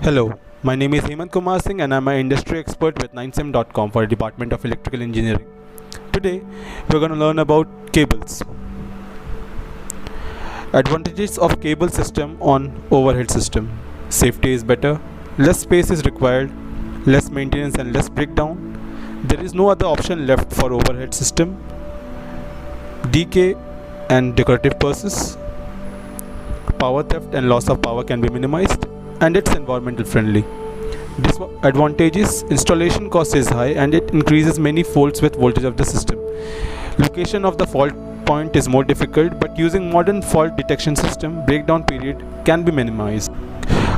Hello, my name is Hemant Kumar Singh and I'm an industry expert with 9sim.com for the Department of Electrical Engineering. Today, we're going to learn about cables. Advantages of cable system on overhead system. Safety is better, less space is required, less maintenance and less breakdown. There is no other option left for overhead system. Decay and decorative purposes. Power theft and loss of power can be minimized, and it's environmental friendly. Disadvantages: installation cost is high and it increases many faults with voltage of the system. Location of the fault point is more difficult, but using modern fault detection system, breakdown period can be minimized.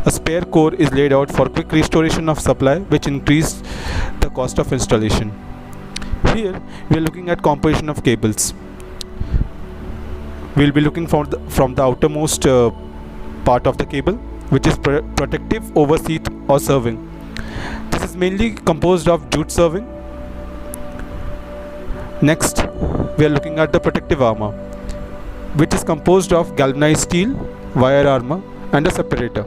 A spare core is laid out for quick restoration of supply, which increased the cost of installation. Here we are looking at composition of cables. We'll be looking from the outermost part of the cable, which is protective over sheath or serving. This is mainly composed of jute serving. Next, we are looking at the protective armor, which is composed of galvanized steel, wire armor and a separator.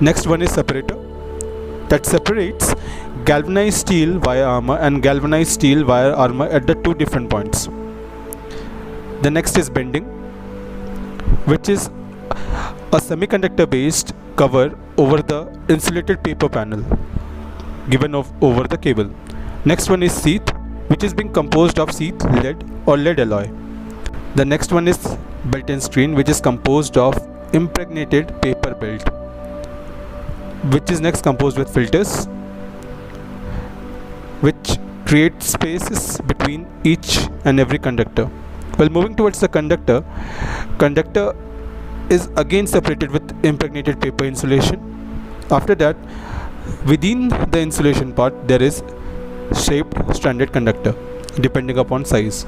Next one is separator, that separates galvanized steel wire armor and galvanized steel wire armor at the two different points. The next is bending, which is a semiconductor based cover over the insulated paper panel given over the cable. Next one is sheath, which is being composed of sheath, lead or lead alloy. The next one is belt and screen, which is composed of impregnated paper belt, which is next composed with filters, which create spaces between each and every conductor. Well, moving towards the conductor is again separated with impregnated paper insulation. After that, within the insulation part, there is shaped stranded conductor depending upon size.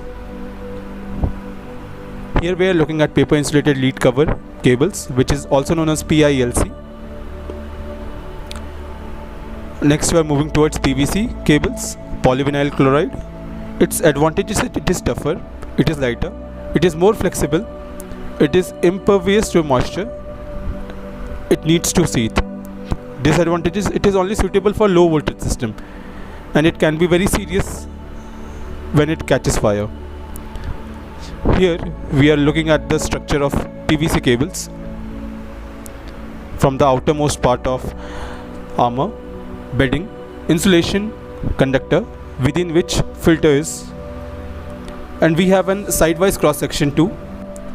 Here we are looking at paper insulated lead cover cables, which is also known as PILC. Next, we are moving towards PVC cables, polyvinyl chloride. Its advantages: it is tougher, it is lighter, it is more flexible, it is impervious to moisture, it needs to sheath. Disadvantages: it is only suitable for low voltage system and it can be very serious when it catches fire. Here we are looking at the structure of PVC cables from the outermost part of armor, bedding, insulation, conductor, within which filter is, and we have an sidewise cross section too,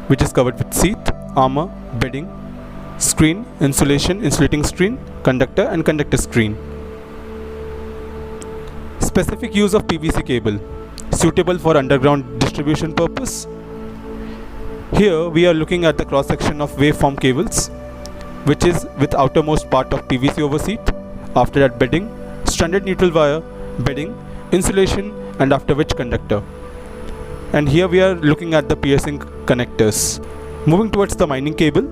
which is covered with sheath, armor, bedding, screen, insulation, insulating screen, conductor and conductor screen. Specific use of PVC cable: suitable for underground distribution purpose. Here we are looking at the cross section of waveform cables, which is with outermost part of PVC over sheath. After that, bedding, stranded neutral wire, bedding, insulation, and after which conductor. And here we are looking at the piercing connectors. Moving towards the mining cable,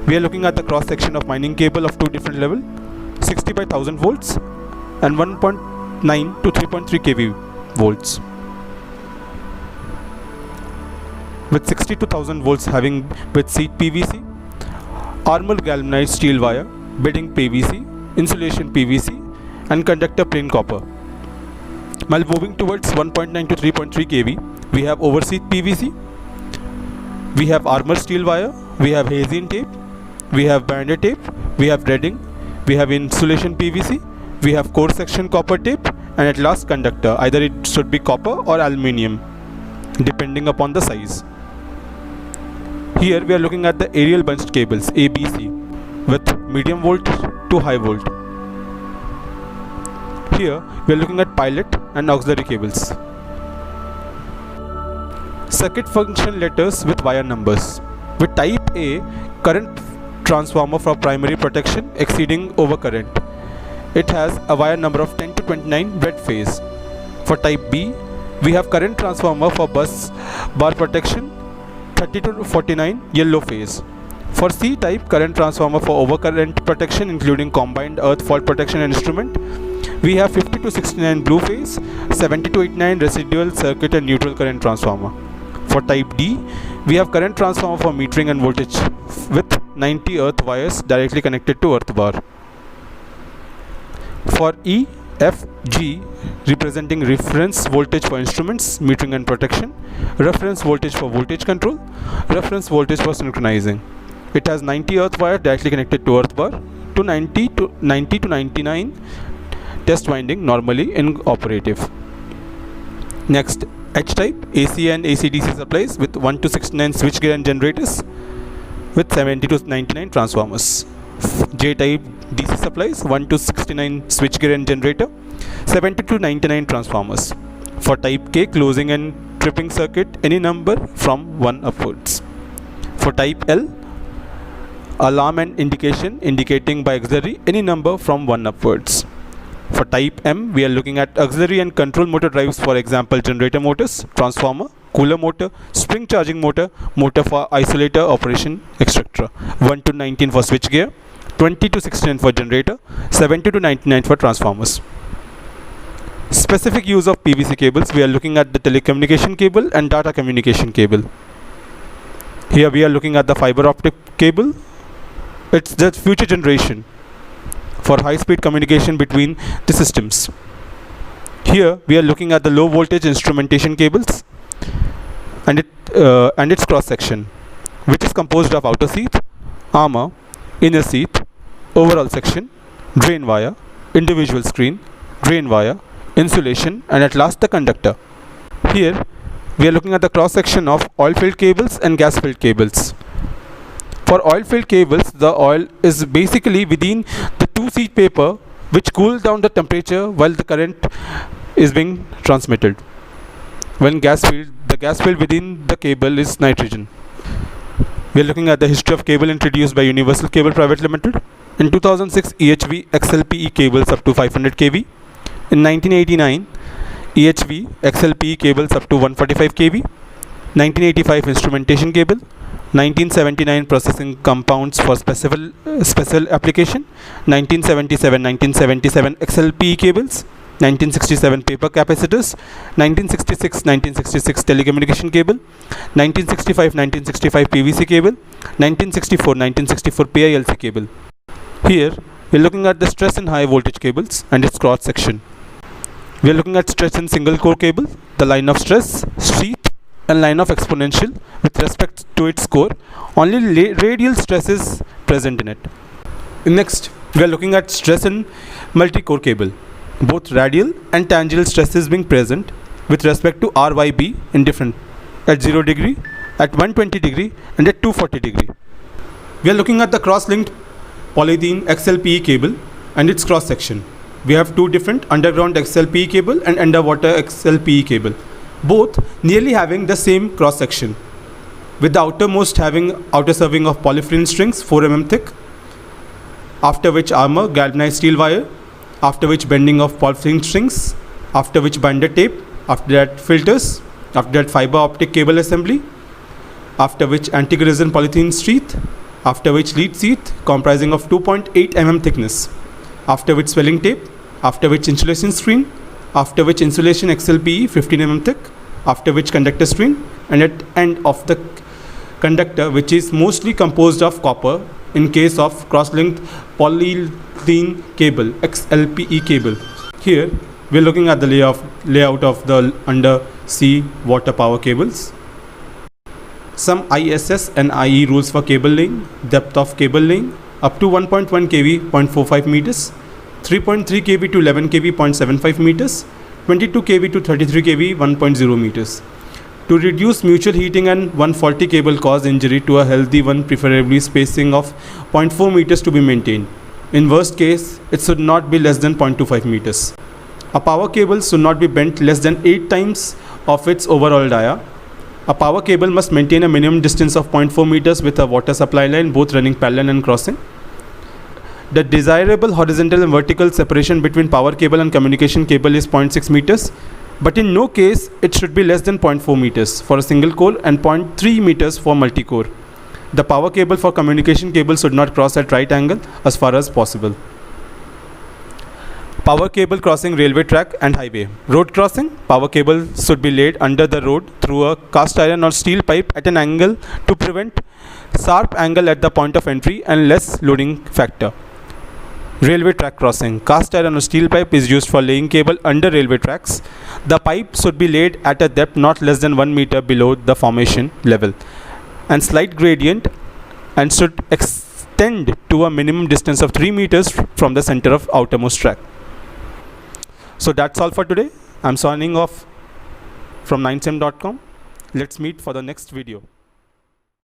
we are looking at the cross section of mining cable of two different levels, 60 by 1000 volts and 1.9 to 3.3 kV volts. With 60 to 1000 volts having with sheath PVC, armor galvanized steel wire, bedding PVC, insulation PVC and conductor plain copper. While moving towards 1.9 to 3.3 kV, we have overseat PVC, we have armor steel wire, we have Hessian tape, we have banded tape, we have threading, we have insulation PVC, we have core section copper tape, and at last conductor. Either it should be copper or aluminium depending upon the size. Here we are looking at the aerial bunched cables ABC with medium volt to high volt. Here we are looking at pilot and auxiliary cables. Circuit function letters with wire numbers. With type A, current transformer for primary protection exceeding overcurrent. It has a wire number of 10 to 29 red phase. For type B, we have current transformer for bus bar protection 30 to 49 yellow phase. For C type current transformer for overcurrent protection including combined earth fault protection instrument, we have 50 to 69 blue phase, 70 to 89 residual circuit and neutral current transformer. For type D, we have current transformer for metering and voltage with 90 earth wires directly connected to earth bar. For E, F, G representing reference voltage for instruments, metering and protection, reference voltage for voltage control, reference voltage for synchronizing. It has 90 earth wire directly connected to earth bar to 90 to 99 test winding normally in operative. Next, H type AC and AC-DC supplies with 1 to 69 switchgear and generators with 70 to 99 transformers. J type DC supplies 1 to 69 switchgear and generator, 70 to 99 transformers. For type K, closing and tripping circuit, any number from 1 upwards. For type L, alarm and indication indicating by auxiliary, any number from 1 upwards. For type M, we are looking at auxiliary and control motor drives, for example generator motors, transformer, cooler motor, spring charging motor, motor for isolator operation, etc. 1 to 19 for switchgear, 20 to 69 for generator, 70 to 99 for transformers. Specific use of PVC cables, we are looking at the telecommunication cable and data communication cable. Here we are looking at the fiber optic cable. It's the future generation for high-speed communication between the systems. Here we are looking at the low voltage instrumentation cables and its cross section, which is composed of outer sheath, armor, inner sheath, overall section, drain wire, individual screen, drain wire, insulation, and at last the conductor. Here we are looking at the cross section of oil-filled cables and gas-filled cables. For oil-filled cables, the oil is basically within the two-sheet paper, which cools down the temperature while the current is being transmitted. When gas-filled, the gas filled within the cable is nitrogen. We are looking at the history of cable introduced by Universal Cable Private Limited. In 2006, EHV XLPE cables up to 500 kV. In 1989, EHV XLPE cables up to 145 kV. 1985, instrumentation cable. 1979, processing compounds for special application. 1977 XLPE cables. 1967, paper capacitors. 1966 telecommunication cable. 1965 PVC cable. 1964 PILC cable. Here we are looking at the stress in high voltage cables and its cross section. We are looking at stress in single core cable, the line of stress, sheath, and line of exponential with respect to its core. Only radial stress is present in it. Next, we are looking at stress in multi-core cable. Both radial and tangential stresses being present with respect to RYB in different at 0 degree, at 120 degree, and at 240 degree. We are looking at the cross-linked polyethylene XLPE cable and its cross section. We have two different underground XLPE cable and underwater XLPE cable, both nearly having the same cross section, with the outermost having outer serving of polyfilm strings 4 mm thick, after which armor galvanized steel wire, after which bending of polyfilm strings, after which binder tape, after that filters, after that fiber optic cable assembly, after which anti-resin polythene sheath, after which lead sheath comprising of 2.8 mm thickness, after which swelling tape, after which insulation screen, after which insulation XLPE 15 mm thick, after which conductor screen, and at end of the conductor, which is mostly composed of copper in case of cross-linked polyethylene cable XLPE cable. Here we are looking at the layout of the undersea water power cables. Some ISS and IE rules for cable laying: depth of cable laying up to 1.1 kV 0.45 meters, 3.3 kV to 11 kV 0.75 meters, 22 kV to 33 kV 1.0 meters. To reduce mutual heating and one faulty cable cause injury to a healthy one, preferably spacing of 0.4 meters to be maintained. In worst case, it should not be less than 0.25 meters. A power cable should not be bent less than 8 times of its overall dia. A power cable must maintain a minimum distance of 0.4 meters with a water supply line both running parallel and crossing. The desirable horizontal and vertical separation between power cable and communication cable is 0.6 meters, but in no case it should be less than 0.4 meters for a single core and 0.3 meters for multi-core. The power cable for communication cable should not cross at right angle as far as possible. Power cable crossing railway track and highway. Road crossing. Power cable should be laid under the road through a cast iron or steel pipe at an angle to prevent sharp angle at the point of entry and less loading factor. Railway track crossing. Cast iron or steel pipe is used for laying cable under railway tracks. The pipe should be laid at a depth not less than 1 meter below the formation level and slight gradient, and should extend to a minimum distance of 3 meters from the center of outermost track. So that's all for today. I'm signing off from 9sim.com. Let's meet for the next video.